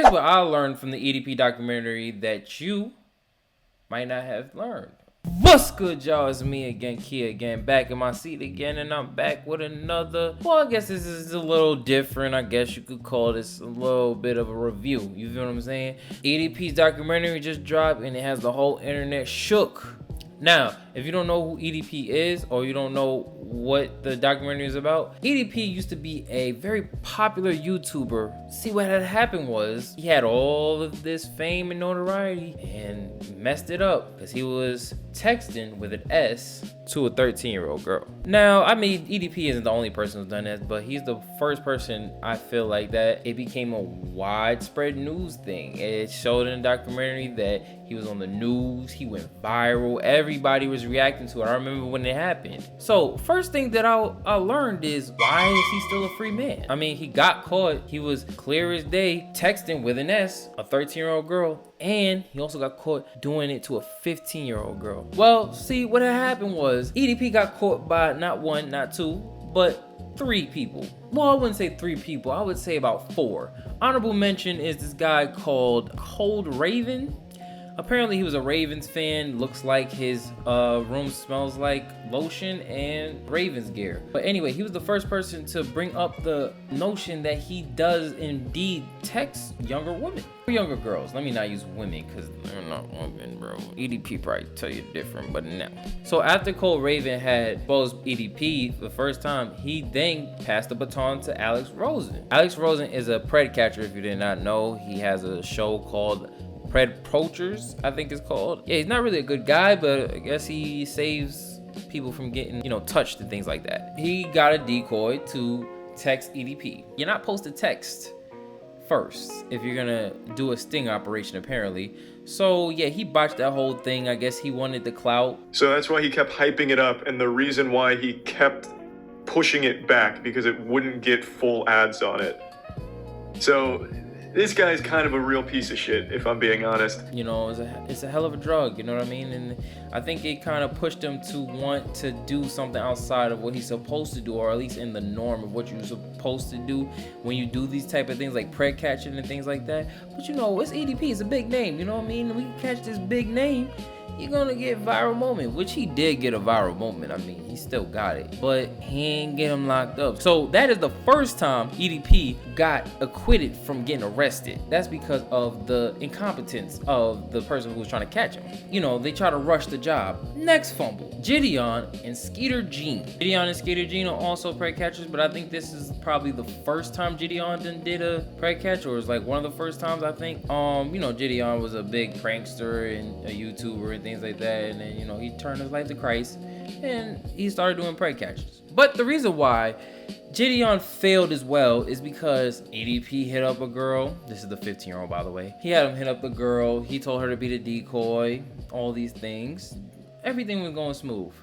Here's what I learned from the EDP documentary that you might not have learned. What's good, y'all? It's me again, Kia again, back in my seat again, and I'm back with another, well, I guess this is a little different. I guess you could call this a little bit of a review. You feel what I'm saying? EDP's documentary just dropped, and it has the whole internet shook. Now, if you don't know who EDP is, or you don't know what the documentary is about, EDP used to be a very popular YouTuber. See, what had happened was he had all of this fame and notoriety and messed it up because he was texting with an S to a 13-year-old girl. Now, I mean, EDP isn't the only person who's done this, but he's the first person I feel like that it became a widespread news thing. It showed in the documentary that he was on the news, he went viral, everybody was reacting to it. I remember when it happened. So first thing that I learned is, why is he still a free man? I mean, he got caught, he was clear as day texting with an S, a 13-year-old girl, and he also got caught doing it to a 15-year-old girl. Well, see, what had happened was EDP got caught by not one, not two, but 3 people. Well, I wouldn't say 3 people, I would say about 4. Honorable mention is this guy called Cold Raven. Apparently he was a Ravens fan. Looks like his room smells like lotion and Ravens gear. But anyway, he was the first person to bring up the notion that he does indeed text younger women. Or younger girls. Let me not use women because they're not women, bro. EDP probably tell you different, but no. So after Cole Raven had exposed EDP for the first time, he then passed the baton to Alex Rosen. Alex Rosen is a pred catcher, if you did not know. He has a show called Pred Poachers, I think it's called. Yeah, he's not really a good guy, but I guess he saves people from getting, touched and things like that. He got a decoy to text EDP. You're not supposed to text first if you're gonna do a sting operation, apparently. So yeah, he botched that whole thing. I guess he wanted the clout. So that's why he kept hyping it up, and the reason why he kept pushing it back, because it wouldn't get full ads on it. So this guy's kind of a real piece of shit, if I'm being honest. It's a hell of a drug, you know what I mean? And I think it kind of pushed him to want to do something outside of what he's supposed to do, or at least in the norm of what you're supposed to do when you do these type of things like pred catching and things like that. But it's EDP, it's a big name, you know what I mean? We can catch this big name, you're gonna get viral moment, which he did get a viral moment. I mean, he still got it, but he ain't get him locked up. So that is the first time EDP got acquitted from getting arrested. That's because of the incompetence of the person who was trying to catch him. They try to rush the job. Next fumble, Gideon and Skeeter Jean. Gideon and Skeeter Jean are also pred catchers, but I think this is probably the first time Gideon did a pred catch, or it's like one of the first times, I think. Gideon was a big prankster and a YouTuber and things like that, and then he turned his life to Christ and he started doing pred catches. But the reason why Gideon failed as well is because EDP hit up a girl. This is the 15-year-old, by the way. He had him hit up the girl. He told her to be the decoy, all these things. Everything was going smooth.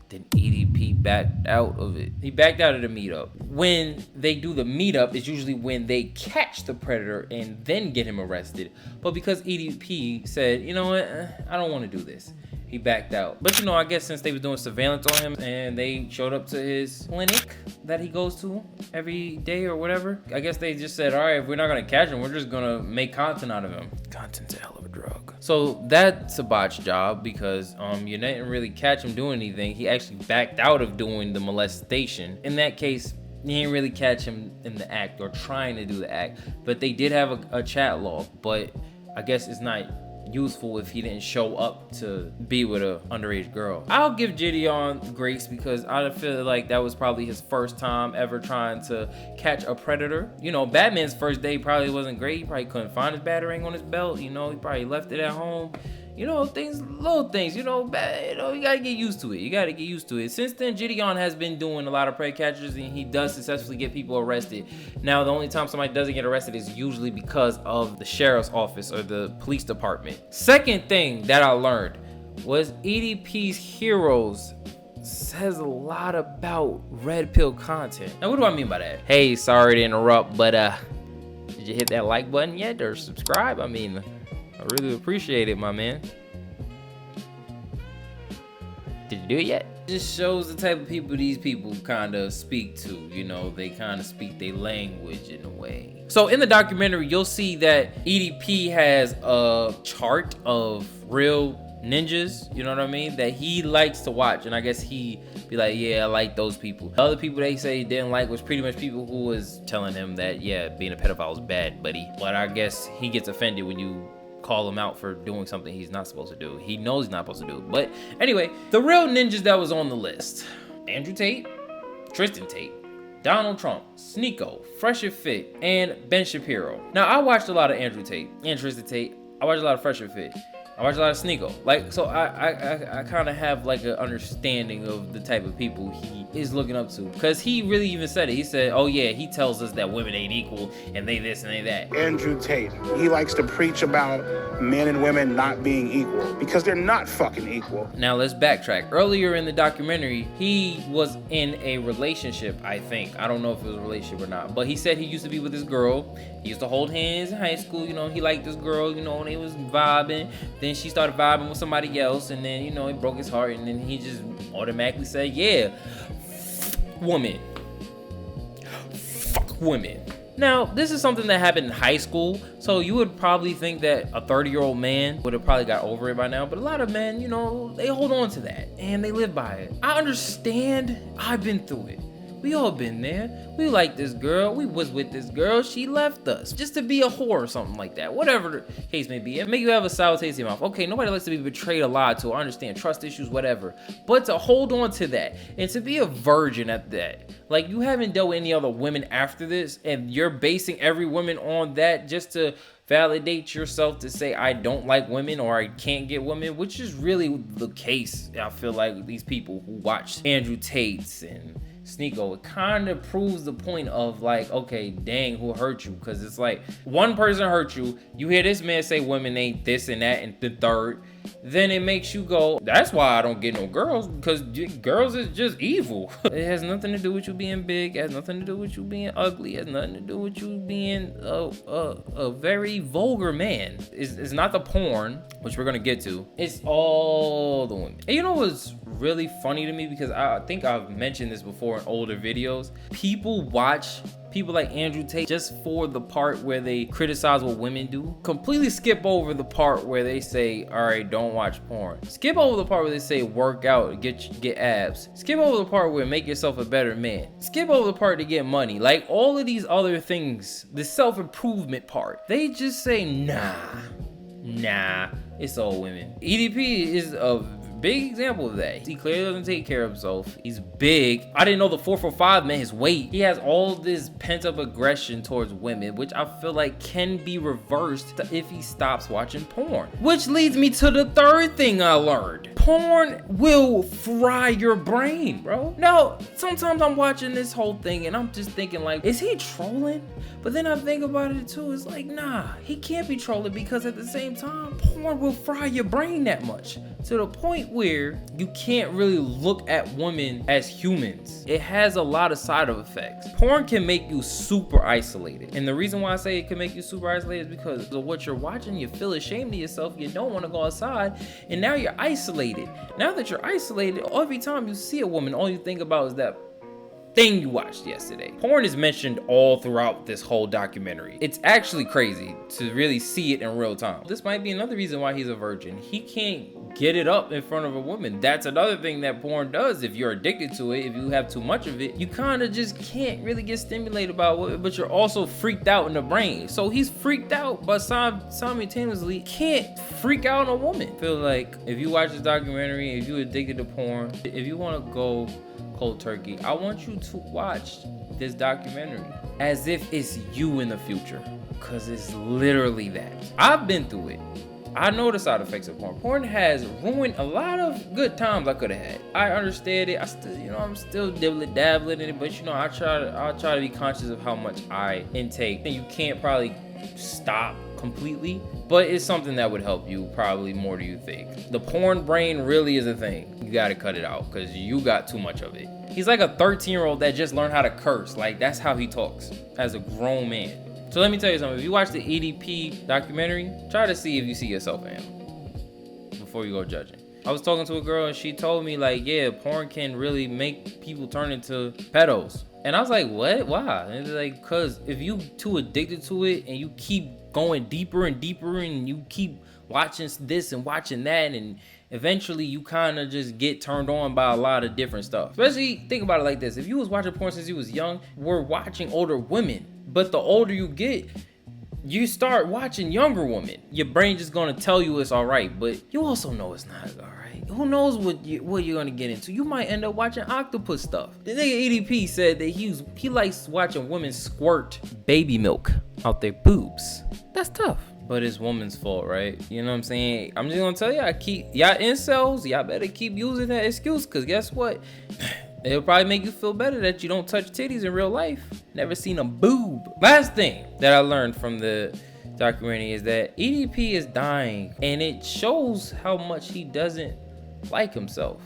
Then EDP backed out of it. He backed out of the meetup. When they do the meetup, it's usually when they catch the predator and then get him arrested. But because EDP said, you know what, I don't want to do this, he backed out. But I guess since they was doing surveillance on him and they showed up to his clinic that he goes to every day or whatever, I guess they just said, all right, if we're not gonna catch him, we're just gonna make content out of him. Content's a hell of a drug. So that's a botched job because you didn't really catch him doing anything. He actually backed out of doing the molestation. In that case, you didn't really catch him in the act or trying to do the act, but they did have a chat log, but I guess it's not useful if he didn't show up to be with a underage girl. I'll give Gideon grace because I feel like that was probably his first time ever trying to catch a predator. Batman's first day probably wasn't great. He probably couldn't find his batarang on his belt. He probably left it at home. Little things, you gotta get used to it. Since then, Gideon has been doing a lot of pred catchers and he does successfully get people arrested. Now, the only time somebody doesn't get arrested is usually because of the sheriff's office or the police department. Second thing that I learned was EDP's heroes says a lot about red pill content. Now, what do I mean by that? Hey, sorry to interrupt, but did you hit that like button yet or subscribe? I mean, I really appreciate it, my man. Did you do it yet? Just shows the type of people these people kind of speak to. You know, they kind of speak their language in a way. So in the documentary, you'll see that EDP has a chart of real ninjas, you know what I mean, that he likes to watch, and I guess he be like, yeah, I like those people. The other people they say he didn't like was pretty much people who was telling him that, yeah, being a pedophile is bad, buddy. But I guess he gets offended when you call him out for doing something he's not supposed to do. He knows he's not supposed to do. But anyway, the real ninjas that was on the list: Andrew Tate, Tristan Tate, Donald Trump, Sneeko, Fresh and Fit, and Ben Shapiro. Now, I watched a lot of Andrew Tate and Tristan Tate. I watched a lot of Fresh and Fit. I watch a lot of Sneeko. Like, so I kind of have like an understanding of the type of people he is looking up to. Because he really even said it. He said, oh yeah, he tells us that women ain't equal and they this and they that. Andrew Tate, he likes to preach about men and women not being equal because they're not fucking equal. Now let's backtrack. Earlier in the documentary, he was in a relationship, I think. I don't know if it was a relationship or not. But he said he used to be with this girl. He used to hold hands in high school. You know, he liked this girl, you know, and they was vibing. Then she started vibing with somebody else, and then, you know, it broke his heart, and then he just automatically said, yeah, woman. Fuck women. Now, this is something that happened in high school, so you would probably think that a 30-year-old man would have probably got over it by now, but a lot of men, you know, they hold on to that, and they live by it. I understand. I've been through it. We all been there. We like this girl. We was with this girl. She left us just to be a whore or something like that. Whatever the case may be. It make you have a sour taste in your mouth. Okay, nobody likes to be betrayed or lied to. I understand trust issues, whatever. But to hold on to that and to be a virgin at that, like you haven't dealt with any other women after this, and you're basing every woman on that just to validate yourself to say I don't like women or I can't get women, which is really the case. I feel like these people who watch Andrew Tate's and Sneeko, it kind of proves the point of like, okay, dang, who hurt you? Because it's like one person hurt you, you hear this man say women ain't this and that and the third, then it makes you go, that's why I don't get no girls, because girls is just evil. It has nothing to do with you being big, it has nothing to do with you being ugly, it has nothing to do with you being a very vulgar man. It's not the porn, which we're gonna get to, it's all the women. And you know what's really funny to me, because I think I've mentioned this before in older videos, people watch people like Andrew Tate just for the part where they criticize what women do, completely skip over the part where they say, all right, don't watch porn. Skip over the part where they say work out, get abs. Skip over the part where make yourself a better man. Skip over the part to get money. Like all of these other things, the self-improvement part, they just say nah, it's all women. EDP is a big example of that. He clearly doesn't take care of himself. He's big. I didn't know the 445 meant his weight. He has all this pent-up aggression towards women, which I feel like can be reversed if he stops watching porn. Which leads me to the third thing I learned. Porn will fry your brain, bro. Now, sometimes I'm watching this whole thing and I'm just thinking like, is he trolling? But then I think about it too, it's like, nah, he can't be trolling, because at the same time, porn will fry your brain that much. To the point where you can't really look at women as humans. It has a lot of side effects. Porn can make you super isolated. And the reason why I say it can make you super isolated is because of what you're watching. You feel ashamed of yourself. You don't want to go outside. And now you're isolated. Now that you're isolated, every time you see a woman, all you think about is that thing you watched yesterday. Porn is mentioned all throughout this whole documentary. It's actually crazy to really see it in real time. This might be another reason why he's a virgin. He can't get it up in front of a woman. That's another thing that porn does. If you're addicted to it, if you have too much of it, you kind of just can't really get stimulated by it, but you're also freaked out in the brain. So he's freaked out, but simultaneously can't freak out on a woman. I feel like if you watch this documentary, if you're addicted to porn, if you want to go cold turkey, I want you to watch this documentary as if it's you in the future, because it's literally that. I've been through it. I know the side effects of porn. Porn has ruined a lot of good times I could have had. I understand it. I still, you know, I'm still dabbling in it, but you know, I try to be conscious of how much I intake. And you can't probably stop completely, but it's something that would help you probably more than you think. The porn brain really is a thing. You gotta cut it out because you got too much of it. He's like a 13-year-old that just learned how to curse. Like, that's how he talks as a grown man. So let me tell you something. If you watch the EDP documentary, try to see if you see yourself in him before you go judging. I was talking to a girl and she told me like, yeah, porn can really make people turn into pedos. And I was like, what? Why? And it's like, cause if you too addicted to it and you keep going deeper and deeper and you keep watching this and watching that, and eventually you kind of just get turned on by a lot of different stuff. Especially think about it like this. If you was watching porn since you was young, we're watching older women. But the older you get, you start watching younger women. Your brain just gonna tell you it's all right, but you also know it's not all right. Who knows what you're gonna get into? You might end up watching octopus stuff. The nigga EDP said that he likes watching women squirt baby milk out their boobs. That's tough. But it's woman's fault, right? You know what I'm saying? I'm just gonna tell y'all, y'all incels, y'all better keep using that excuse, cause guess what? It'll probably make you feel better that you don't touch titties in real life. Never seen a boob. Last thing that I learned from the documentary is that EDP is dying, and it shows how much he doesn't like himself.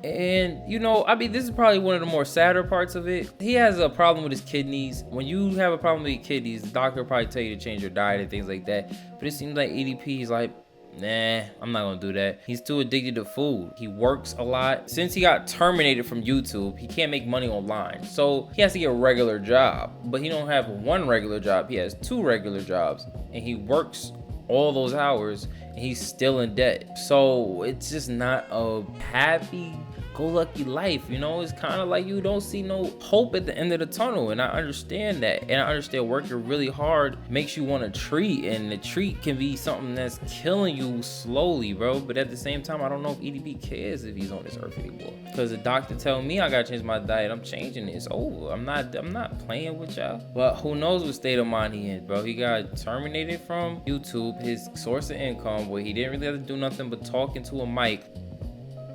And you know, I mean, this is probably one of the more sadder parts of it. He has a problem with his kidneys. When you have a problem with your kidneys, the doctor will probably tell you to change your diet and things like that. But it seems like EDP is like, nah, I'm not gonna do that. He's too addicted to food. He works a lot. Since he got terminated from YouTube, he can't make money online. So he has to get a regular job. But he don't have one regular job. He has 2 regular jobs. And he works all those hours and he's still in debt. So it's just not a happy-go-lucky life, you know? It's kind of like you don't see no hope at the end of the tunnel, and I understand that. And I understand working really hard makes you want to treat, and the treat can be something that's killing you slowly, bro. But at the same time, I don't know if EDP cares if he's on this earth anymore. Because the doctor telling me I gotta change my diet, I'm changing it. It's over. I'm not playing with y'all. But who knows what state of mind he in, bro? He got terminated from YouTube, his source of income, where he didn't really have to do nothing but talk into a mic.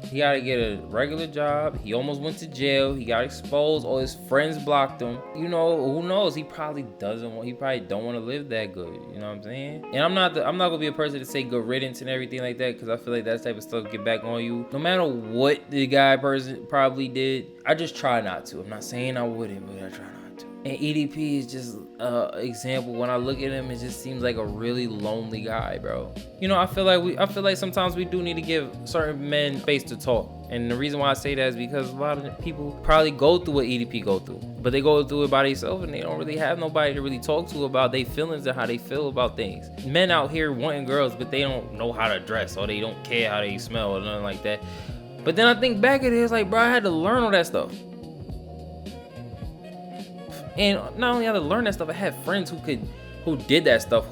He got to get a regular job. He almost went to jail. He got exposed. All his friends blocked him. You know, who knows? He probably don't want to live that good. You know what I'm saying? And I'm not gonna be a person to say good riddance and everything like that, because I feel like that type of stuff get back on you. No matter what the person probably did, I just try not to. I'm not saying I wouldn't, but I try not to. And EDP is just an example. When I look at him, it just seems like a really lonely guy, bro. You know, I feel like sometimes we do need to give certain men space to talk. And the reason why I say that is because a lot of people probably go through what EDP go through, but they go through it by themselves and they don't really have nobody to really talk to about their feelings and how they feel about things. Men out here wanting girls, but they don't know how to dress, or they don't care how they smell or nothing like that. But then I think back at it, it's like, bro, I had to learn all that stuff. And not only had to learn that stuff, I had friends who did that stuff,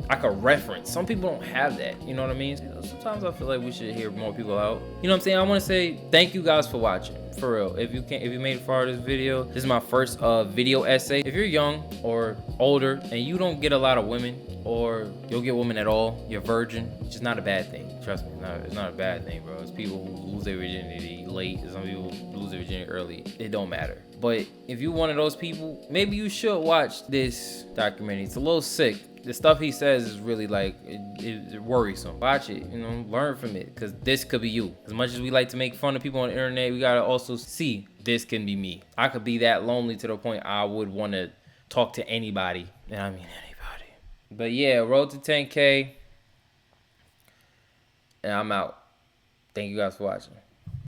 I could reference. Some people don't have that, you know what I mean? Sometimes I feel like we should hear more people out. You know what I'm saying? I want to say thank you guys for watching, for real. If you made it far this video, this is my first video essay. If you're young or older and you don't get a lot of women, or you'll get women at all, you're virgin, it's just not a bad thing. Trust me, it's not a bad thing, bro. It's people who lose their virginity late, some people lose their virginity early. It don't matter. But if you're one of those people, maybe you should watch this documentary. It's a little sick. The stuff he says is really like, it's worrisome. Watch it, you know, learn from it, because this could be you. As much as we like to make fun of people on the internet, we gotta also see this can be me. I could be that lonely to the point I would want to talk to anybody. And I mean anybody. But yeah, road to 10K. And I'm out. Thank you guys for watching.